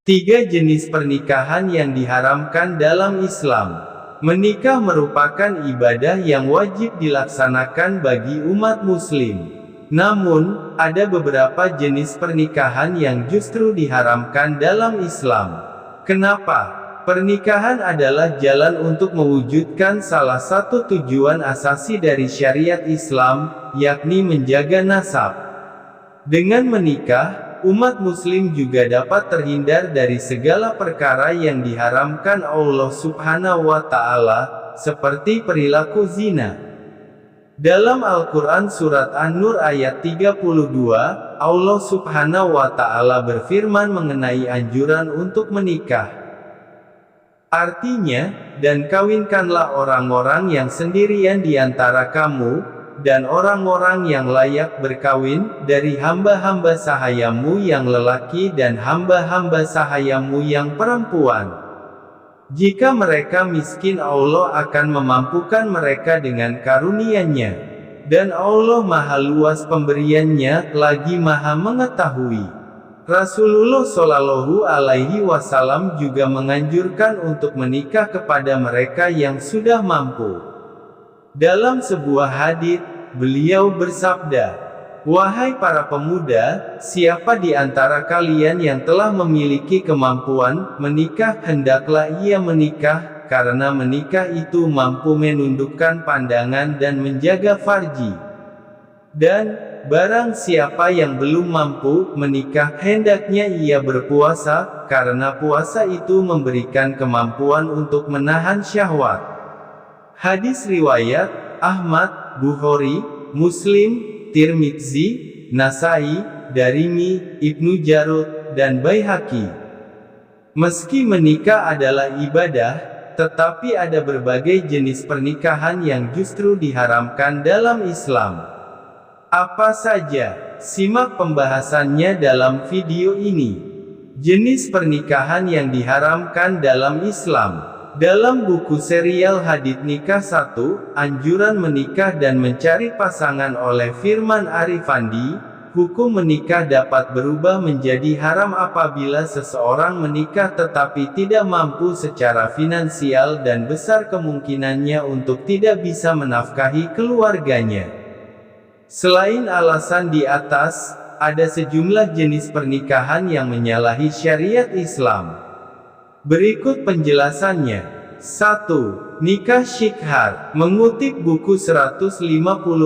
Tiga jenis pernikahan yang diharamkan dalam Islam. Menikah merupakan ibadah yang wajib dilaksanakan bagi umat muslim. Namun, ada beberapa jenis pernikahan yang justru diharamkan dalam Islam. Kenapa? Pernikahan adalah jalan untuk mewujudkan salah satu tujuan asasi dari syariat Islam, yakni menjaga nasab. Dengan menikah, umat muslim juga dapat terhindar dari segala perkara yang diharamkan Allah Subhanahu wa Ta'ala, seperti perilaku zina. Dalam Al-Quran Surat An-Nur ayat 32, Allah Subhanahu wa Ta'ala berfirman mengenai anjuran untuk menikah. Artinya, dan kawinkanlah orang-orang yang sendirian di antara kamu, dan orang-orang yang layak berkawin, dari hamba-hamba sahayamu yang lelaki dan hamba-hamba sahayamu yang perempuan. Jika mereka miskin, Allah akan memampukan mereka dengan karunia-Nya. Dan Allah Maha Luas pemberiannya, lagi Maha Mengetahui. Rasulullah Shallallahu Alaihi Wasallam juga menganjurkan untuk menikah kepada mereka yang sudah mampu. Dalam sebuah hadits, beliau bersabda, "Wahai para pemuda, siapa di antara kalian yang telah memiliki kemampuan menikah, hendaklah ia menikah, karena menikah itu mampu menundukkan pandangan dan menjaga farji. Dan, barang siapa yang belum mampu menikah, hendaknya ia berpuasa, karena puasa itu memberikan kemampuan untuk menahan syahwat." Hadis riwayat Ahmad, Bukhari, Muslim, Tirmidzi, Nasai, Darimi, Ibnu Jarud, dan Baihaqi. Meski menikah adalah ibadah, tetapi ada berbagai jenis pernikahan yang justru diharamkan dalam Islam. Apa saja? Simak pembahasannya dalam video ini. Jenis pernikahan yang diharamkan dalam Islam. Dalam buku serial Hadits Nikah 1, Anjuran Menikah dan Mencari Pasangan oleh Firman Arifandi, hukum menikah dapat berubah menjadi haram apabila seseorang menikah tetapi tidak mampu secara finansial dan besar kemungkinannya untuk tidak bisa menafkahi keluarganya. Selain alasan di atas, ada sejumlah jenis pernikahan yang menyalahi syariat Islam. Berikut penjelasannya. 1. Nikah syikhar. Mengutip buku 150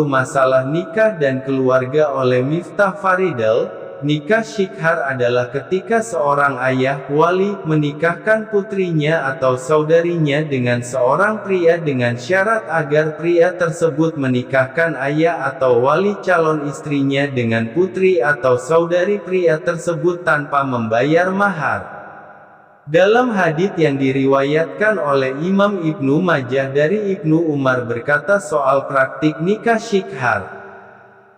Masalah Nikah dan Keluarga oleh Miftah Faridel, nikah syikhar adalah ketika seorang ayah wali menikahkan putrinya atau saudarinya dengan seorang pria dengan syarat agar pria tersebut menikahkan ayah atau wali calon istrinya dengan putri atau saudari pria tersebut tanpa membayar mahar. Dalam hadits yang diriwayatkan oleh Imam Ibnu Majah dari Ibnu Umar berkata soal praktik nikah syikhar,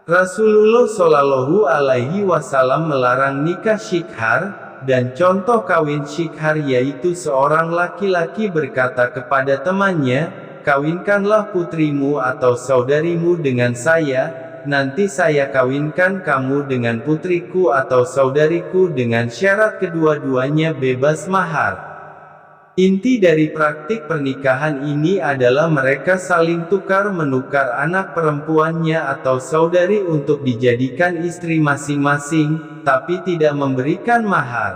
Rasulullah Shallallahu Alaihi Wasallam melarang nikah syikhar, dan contoh kawin syikhar yaitu seorang laki-laki berkata kepada temannya, "Kawinkanlah putrimu atau saudarimu dengan saya, nanti saya kawinkan kamu dengan putriku atau saudariku dengan syarat kedua-duanya bebas mahar." Inti dari praktik pernikahan ini adalah mereka saling tukar-menukar anak perempuannya atau saudari untuk dijadikan istri masing-masing, tapi tidak memberikan mahar.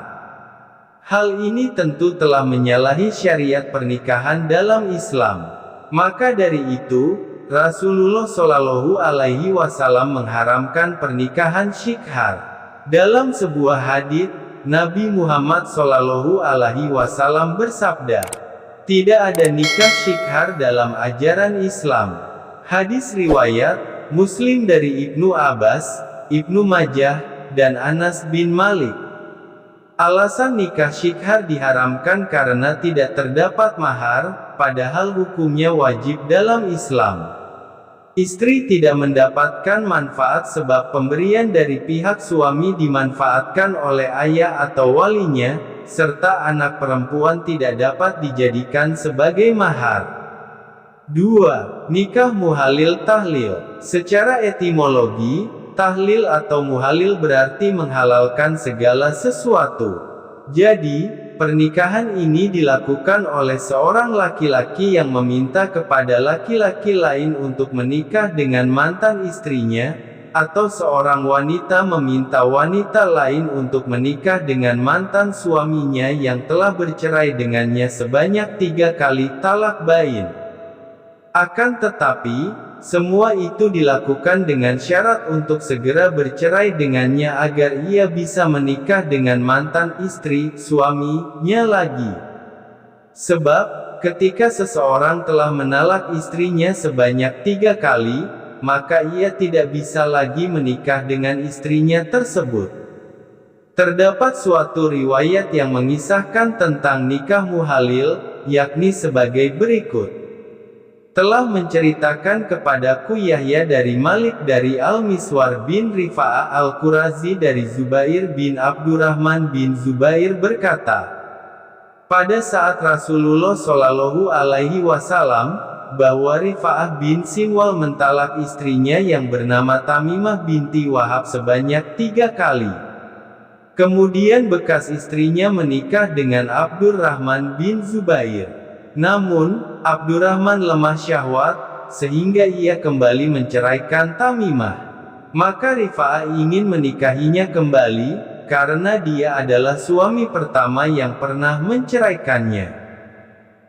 Hal ini tentu telah menyalahi syariat pernikahan dalam Islam. Maka dari itu, Rasulullah Shallallahu Alaihi Wasallam mengharamkan pernikahan syikhar. Dalam sebuah hadits, Nabi Muhammad Shallallahu Alaihi Wasallam bersabda, "Tidak ada nikah syikhar dalam ajaran Islam." Hadis riwayat Muslim dari Ibnu Abbas, Ibnu Majah, dan Anas bin Malik. Alasan nikah syikhar diharamkan karena tidak terdapat mahar, padahal hukumnya wajib dalam Islam. Istri tidak mendapatkan manfaat sebab pemberian dari pihak suami dimanfaatkan oleh ayah atau walinya, serta anak perempuan tidak dapat dijadikan sebagai mahar. 2. Nikah muhalil tahlil. Secara etimologi, tahlil atau muhalil berarti menghalalkan segala sesuatu. Jadi, pernikahan ini dilakukan oleh seorang laki-laki yang meminta kepada laki-laki lain untuk menikah dengan mantan istrinya, atau seorang wanita meminta wanita lain untuk menikah dengan mantan suaminya yang telah bercerai dengannya sebanyak 3 kali talak bain. Akan tetapi, semua itu dilakukan dengan syarat untuk segera bercerai dengannya agar ia bisa menikah dengan mantan istri, suaminya lagi. Sebab, ketika seseorang telah menalak istrinya sebanyak 3 kali, maka ia tidak bisa lagi menikah dengan istrinya tersebut. Terdapat suatu riwayat yang mengisahkan tentang nikah muhalil, yakni sebagai berikut. Telah menceritakan kepadaku Yahya dari Malik dari Al-Miswar bin Rifa'ah Al-Qurazi dari Zubair bin Abdurrahman bin Zubair berkata, pada saat Rasulullah Shallallahu Alaihi Wasallam, bahwa Rifa'ah bin Simwal mentalak istrinya yang bernama Tamimah binti Wahab sebanyak 3 kali. Kemudian bekas istrinya menikah dengan Abdurrahman bin Zubair. Namun, Abdurrahman lemah syahwat, sehingga ia kembali menceraikan Tamimah. Maka Rifa'ah ingin menikahinya kembali, karena dia adalah suami pertama yang pernah menceraikannya.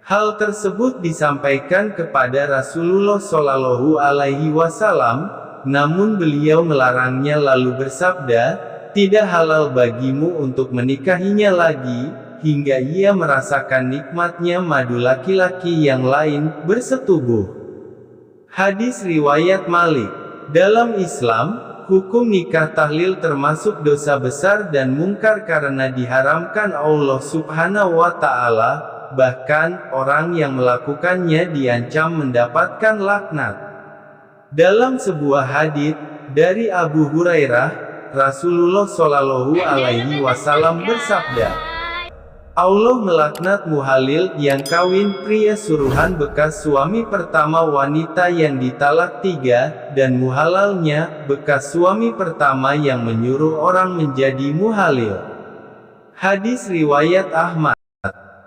Hal tersebut disampaikan kepada Rasulullah Shallallahu Alaihi Wasallam, namun beliau melarangnya lalu bersabda, tidak halal bagimu untuk menikahinya lagi, hingga ia merasakan nikmatnya madu laki-laki yang lain bersetubuh. Hadis riwayat Malik. Dalam Islam, hukum nikah tahlil termasuk dosa besar dan mungkar karena diharamkan Allah Subhanahu wa Ta'ala, bahkan orang yang melakukannya diancam mendapatkan laknat. Dalam sebuah hadits dari Abu Hurairah, Rasulullah Shallallahu Alaihi Wasallam bersabda, Allah melaknat muhalil yang kawin pria suruhan bekas suami pertama wanita yang ditalak 3, dan muhalalnya bekas suami pertama yang menyuruh orang menjadi muhalil. Hadis riwayat Ahmad.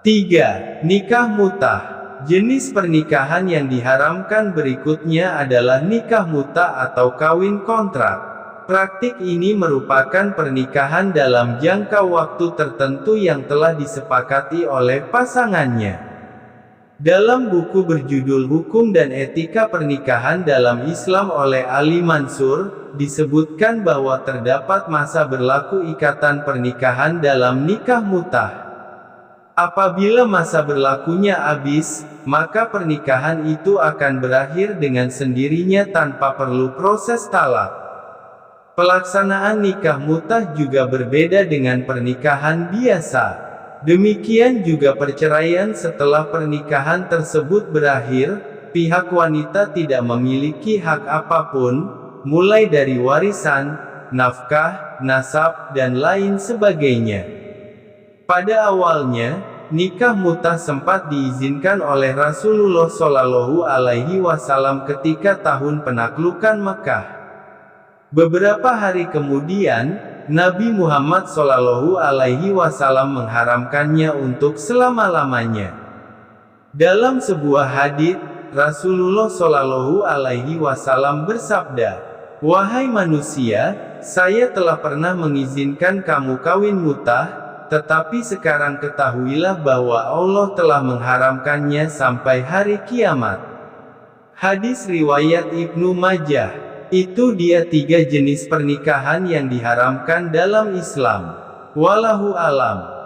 3. Nikah mutah. Jenis pernikahan yang diharamkan berikutnya adalah nikah mutah atau kawin kontrak. Praktik ini merupakan pernikahan dalam jangka waktu tertentu yang telah disepakati oleh pasangannya. Dalam buku berjudul Hukum dan Etika Pernikahan dalam Islam oleh Ali Mansur, disebutkan bahwa terdapat masa berlaku ikatan pernikahan dalam nikah mutah. Apabila masa berlakunya habis, maka pernikahan itu akan berakhir dengan sendirinya tanpa perlu proses talak. Pelaksanaan nikah mutah juga berbeda dengan pernikahan biasa. Demikian juga perceraian setelah pernikahan tersebut berakhir, pihak wanita tidak memiliki hak apapun, mulai dari warisan, nafkah, nasab, dan lain sebagainya. Pada awalnya, nikah mutah sempat diizinkan oleh Rasulullah Shallallahu Alaihi Wasallam ketika tahun penaklukan Mekah. Beberapa hari kemudian, Nabi Muhammad Shallallahu Alaihi Wasallam mengharamkannya untuk selama-lamanya. Dalam sebuah hadits, Rasulullah Shallallahu Alaihi Wasallam bersabda, wahai manusia, saya telah pernah mengizinkan kamu kawin mutah, tetapi sekarang ketahuilah bahwa Allah telah mengharamkannya sampai hari kiamat. Hadis riwayat Ibnu Majah. Itu dia 3 jenis pernikahan yang diharamkan dalam Islam. Wallahu alam.